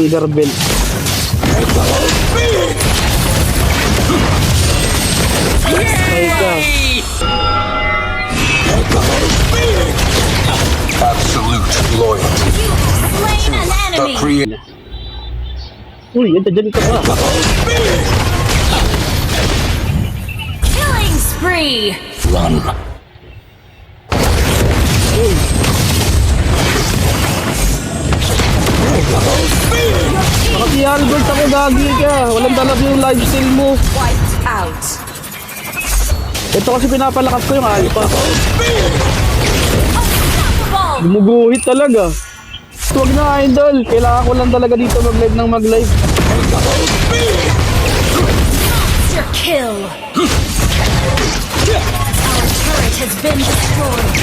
conveyor belt. Absolute loyalty. Slain an enemy. Uy, dyan ka pa. Killing spree. Run. Baka si Albert ako, gagi ka. Walang talab yung lifestyle mo. Wiped out. Ito kasi pinapalakas ko yung alpha. Unstoppable. Gumuguhit talaga. Huwag na, idol. Kailangan ko lang talaga dito mag-live ng mag-live. Monster kill. Our turret has been destroyed.